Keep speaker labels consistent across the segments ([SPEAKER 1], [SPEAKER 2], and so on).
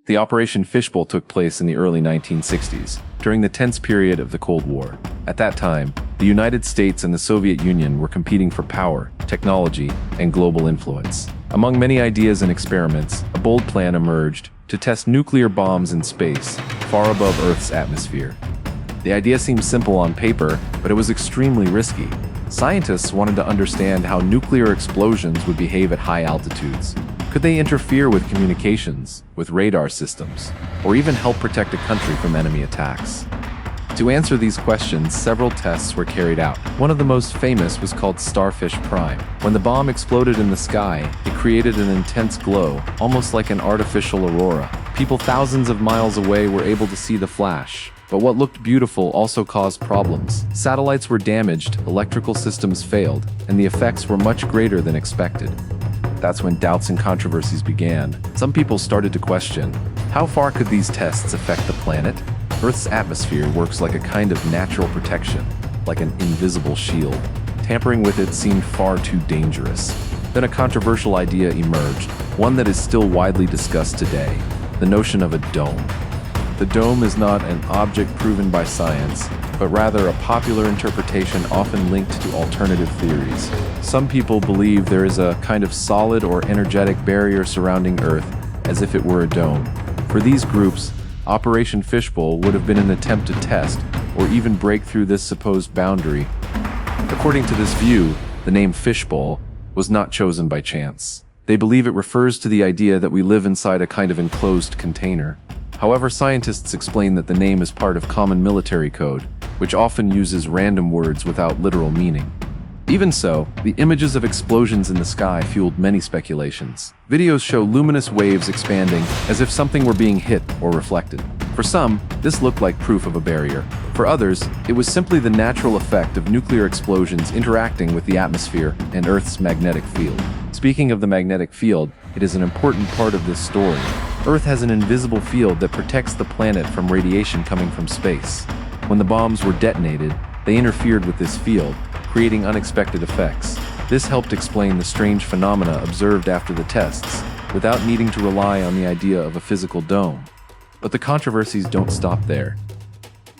[SPEAKER 1] The Operation Fishbowl took place in the early 1960s, during the tense period of the Cold War. At that time, the United States and the Soviet Union were competing for power, technology, and global influence. Among many ideas and experiments, a bold plan emerged to test nuclear bombs in space, far above Earth's atmosphere. The idea seemed simple on paper, but it was extremely risky. Scientists wanted to understand how nuclear explosions would behave at high altitudes. Could they interfere with communications, with radar systems, or even help protect a country from enemy attacks? To answer these questions, several tests were carried out. One of the most famous was called Starfish Prime. When the bomb exploded in the sky, it created an intense glow, almost like an artificial aurora. People thousands of miles away were able to see the flash. But what looked beautiful also caused problems. Satellites were damaged, electrical systems failed, and the effects were much greater than expected. That's when doubts and controversies began. Some people started to question, how far could these tests affect the planet? Earth's atmosphere works like a kind of natural protection, like an invisible shield. Tampering with it seemed far too dangerous. Then a controversial idea emerged, one that is still widely discussed today, the notion of a dome. The dome is not an object proven by science, but rather a popular interpretation often linked to alternative theories. Some people believe there is a kind of solid or energetic barrier surrounding Earth, as if it were a dome. For these groups, Operation Fishbowl would have been an attempt to test, or even break through this supposed boundary. According to this view, the name Fishbowl was not chosen by chance. They believe it refers to the idea that we live inside a kind of enclosed container. However, scientists explain that the name is part of common military code, which often uses random words without literal meaning. Even so, the images of explosions in the sky fueled many speculations. Videos show luminous waves expanding, as if something were being hit or reflected. For some, this looked like proof of a barrier. For others, it was simply the natural effect of nuclear explosions interacting with the atmosphere and Earth's magnetic field. Speaking of the magnetic field, it is an important part of this story. Earth has an invisible field that protects the planet from radiation coming from space. When the bombs were detonated, they interfered with this field, creating unexpected effects. This helped explain the strange phenomena observed after the tests, without needing to rely on the idea of a physical dome. But the controversies don't stop there.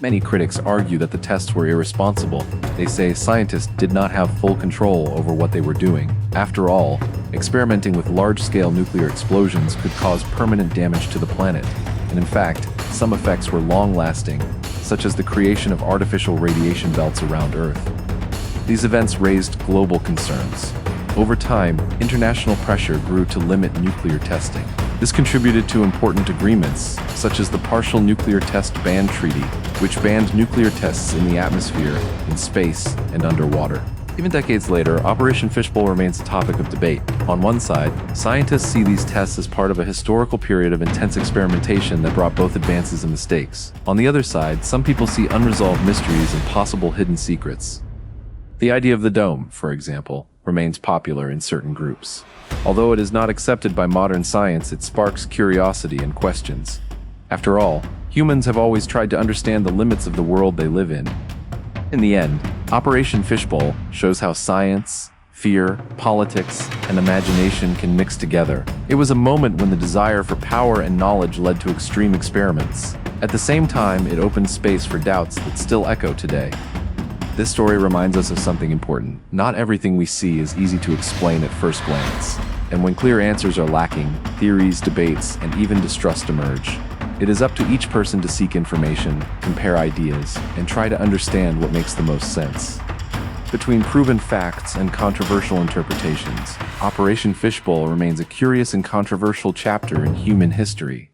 [SPEAKER 1] Many critics argue that the tests were irresponsible. They say scientists did not have full control over what they were doing. After all, experimenting with large-scale nuclear explosions could cause permanent damage to the planet. And in fact, some effects were long-lasting, such as the creation of artificial radiation belts around Earth. These events raised global concerns. Over time, international pressure grew to limit nuclear testing. This contributed to important agreements, such as the Partial Nuclear Test Ban Treaty, which banned nuclear tests in the atmosphere, in space, and underwater. Even decades later, Operation Fishbowl remains a topic of debate. On one side, scientists see these tests as part of a historical period of intense experimentation that brought both advances and mistakes. On the other side, some people see unresolved mysteries and possible hidden secrets. The idea of the dome, for example, remains popular in certain groups. Although it is not accepted by modern science, it sparks curiosity and questions. After all, humans have always tried to understand the limits of the world they live in. In the end, Operation Fishbowl shows how science, fear, politics, and imagination can mix together. It was a moment when the desire for power and knowledge led to extreme experiments. At the same time, it opened space for doubts that still echo today. This story reminds us of something important. Not everything we see is easy to explain at first glance. And when clear answers are lacking, theories, debates, and even distrust emerge. It is up to each person to seek information, compare ideas, and try to understand what makes the most sense. Between proven facts and controversial interpretations, Operation Fishbowl remains a curious and controversial chapter in human history.